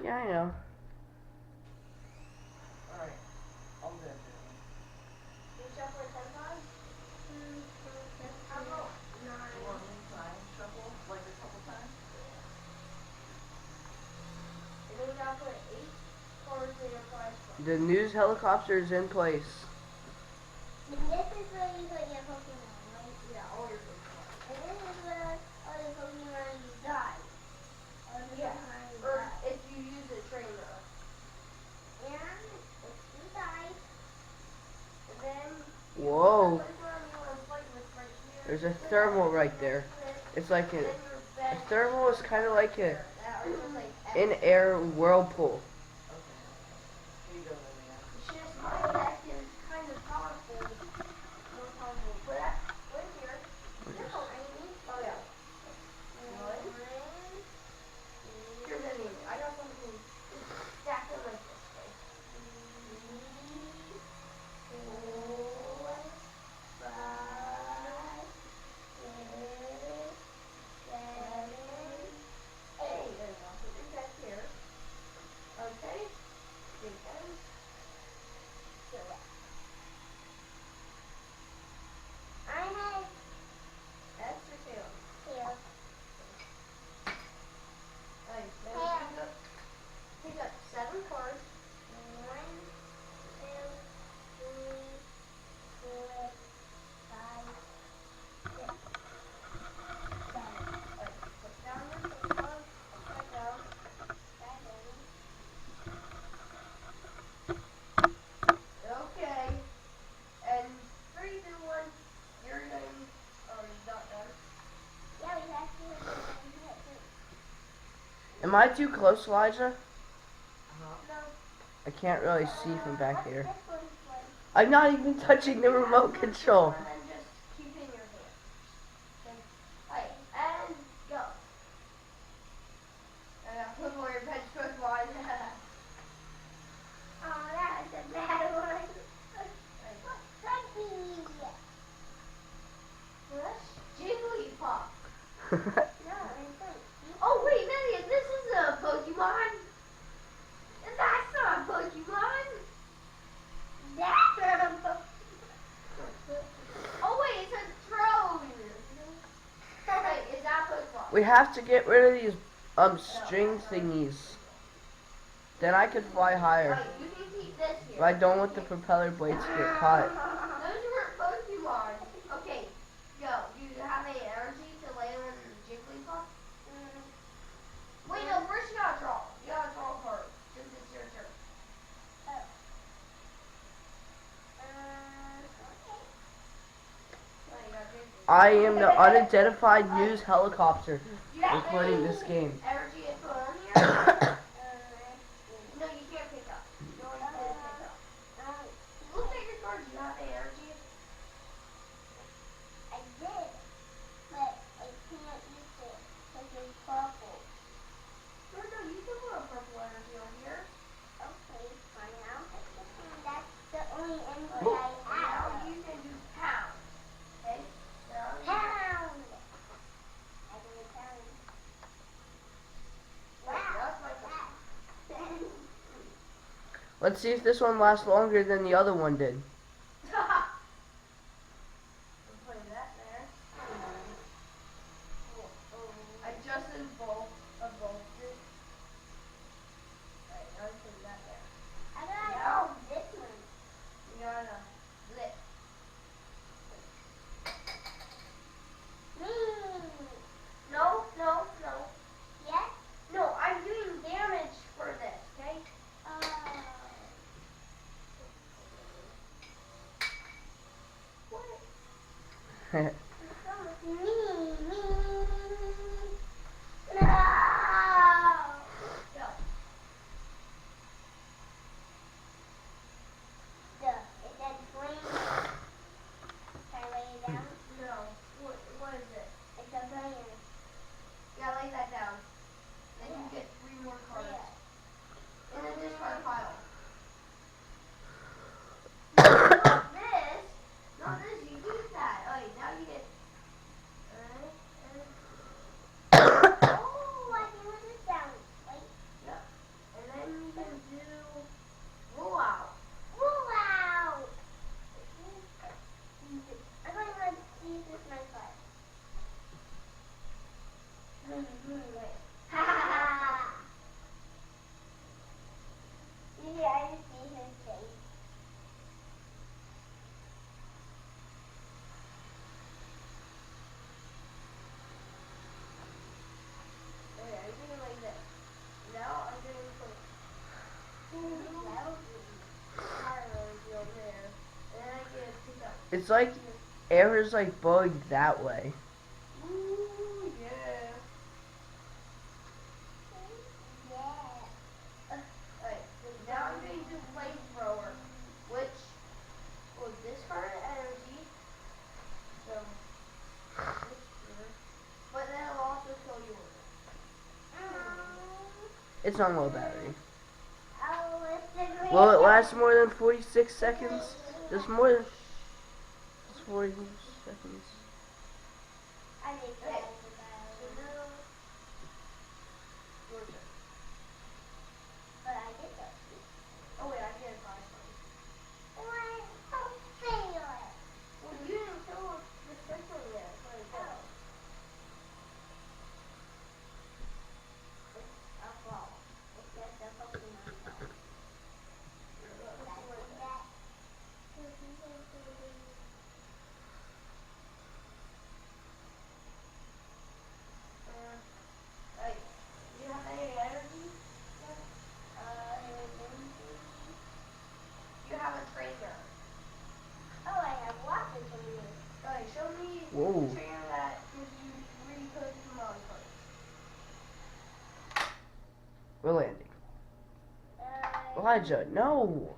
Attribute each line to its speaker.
Speaker 1: Yeah, I know.
Speaker 2: Alright, I'll do it.
Speaker 3: You shuffle 10 times? How about
Speaker 2: You
Speaker 3: 9?
Speaker 2: want me to try and shuffle like a couple times?
Speaker 3: And then you gotta put 8 cards in your prize book.
Speaker 1: The news helicopter is in place.
Speaker 4: And this is where you put your Pokemon, right?
Speaker 3: Yeah, all your Pokemon.
Speaker 4: And this is where all the Pokemon you die. All the
Speaker 3: Yeah.
Speaker 4: Pokemon you
Speaker 3: Or
Speaker 4: die.
Speaker 3: if you use a trainer.
Speaker 4: And if you die,
Speaker 3: And then you
Speaker 1: Whoa.
Speaker 3: put the Pokemon you want to fight with right here.
Speaker 1: There's a thermal right there. It's like
Speaker 3: And
Speaker 1: a
Speaker 3: then your best
Speaker 1: thermal is kind of like a
Speaker 3: that are just like
Speaker 1: in-air whirlpool.
Speaker 2: Okay. Here you go, Liliana.
Speaker 3: It's just my deck is kind of powerful. More powerful. But wait here.
Speaker 4: no, I need
Speaker 3: Oh yeah.
Speaker 4: one,
Speaker 3: Here, Vivian. I got something. Stack them like this, okay?
Speaker 4: 3, 4, 5, 6, 7, 8.
Speaker 3: There you go. Put your deck here. Okay. Big pen.
Speaker 4: I have
Speaker 3: Extra tail.
Speaker 4: 2.
Speaker 3: Alright, then pick up 7 cards.
Speaker 4: 1, 2, 3, 4, 5, 6, 7.
Speaker 3: Alright, put down your Pokemon. Upside down.
Speaker 4: 7.
Speaker 3: Okay. And 3, 2, 1. You're done. Oh, you're not done.
Speaker 4: Yeah, we have to do it.
Speaker 1: Am I too close, Elijah?
Speaker 2: Uh-huh.
Speaker 3: No.
Speaker 1: I can't really see from back here.
Speaker 4: This one's one.
Speaker 1: I'm not even touching the remote control.
Speaker 3: And then just keep it in your hand. Okay. Alright, and go. Put more your bench Pokemon.
Speaker 4: Oh, that was a bad one. Lucky.
Speaker 3: Jigglypuff.
Speaker 4: No, it's like
Speaker 3: Oh wait, Vivian, this is a Pokemon. And that's not a Pokemon.
Speaker 4: that's not a book.
Speaker 3: Oh wait, it's a drone. Wait, is that Pokemon?
Speaker 1: We have to get rid of these string thingies. Then I could fly higher.
Speaker 3: Right, you can keep this here.
Speaker 1: But I don't want the propeller blades to get caught.
Speaker 3: Those were Pokemon. Okay, go. You have any energy to land on Jigglypuff? Wait, no, first you gotta draw. You gotta draw a card. Since it's your turn.
Speaker 4: Okay.
Speaker 3: Oh, you got Jigglypuff.
Speaker 1: I am the unidentified news helicopter
Speaker 3: Do you have
Speaker 1: recording
Speaker 3: any
Speaker 1: this game.
Speaker 3: energy to put on here? No, you can't pick up. You only can pick up. Look at your cards. You have any energy?
Speaker 4: I did, but I can't use it because it's purple.
Speaker 3: No, you can put a purple energy on here.
Speaker 4: Okay, fine. I'll take the pen. That's the only energy
Speaker 1: Look.
Speaker 4: I
Speaker 3: Now
Speaker 4: have.
Speaker 3: you can do pound. Okay? Now you
Speaker 4: Pound. I do a pound.
Speaker 3: Wait, that's my Pokemon.
Speaker 1: Let's see if this one lasts longer than the other one did.
Speaker 3: I'll put that there. I just evolved it. Alright, now put that there.
Speaker 4: I got this one.
Speaker 3: You gotta flip. No.
Speaker 4: Yes?
Speaker 3: No, I'm doing damage for this, okay? What?
Speaker 4: Me. No.
Speaker 3: Go.
Speaker 4: It said swing. Can I lay it down?
Speaker 3: No. What is it?
Speaker 4: It's a player.
Speaker 3: Yeah, lay that down. Then you get 3 more cards. And then discard a pile. Not this. You keep that. Oh, now you get
Speaker 1: It's like air is like bugged that way.
Speaker 3: Ooh, yeah.
Speaker 4: Yeah.
Speaker 3: Alright, now I'm going to flamethrower, which will discard energy. So, but then it'll also kill yours.
Speaker 1: It's on low battery.
Speaker 4: Oh, it's a great.
Speaker 1: Will it last more than 46 seconds? Just more than 40 seconds.
Speaker 4: I need to
Speaker 3: Okay.
Speaker 4: add
Speaker 3: So
Speaker 4: the
Speaker 3: now, your turn.
Speaker 4: but I get those.
Speaker 3: Oh wait, I can't buy some.
Speaker 4: Why? Don't fail it.
Speaker 3: Well, you didn't kill the first one yet. Let it go.
Speaker 4: A ball. It's just a Pokemon ball. That's that.
Speaker 3: Like, do you have any energy? You have a trainer.
Speaker 4: Oh, I have lots of trainers.
Speaker 3: Alright, show me
Speaker 1: Whoa.
Speaker 3: the trainer that gives you 3 Pokemon cards.
Speaker 1: We're landing.
Speaker 4: Uh,
Speaker 1: Elijah, no.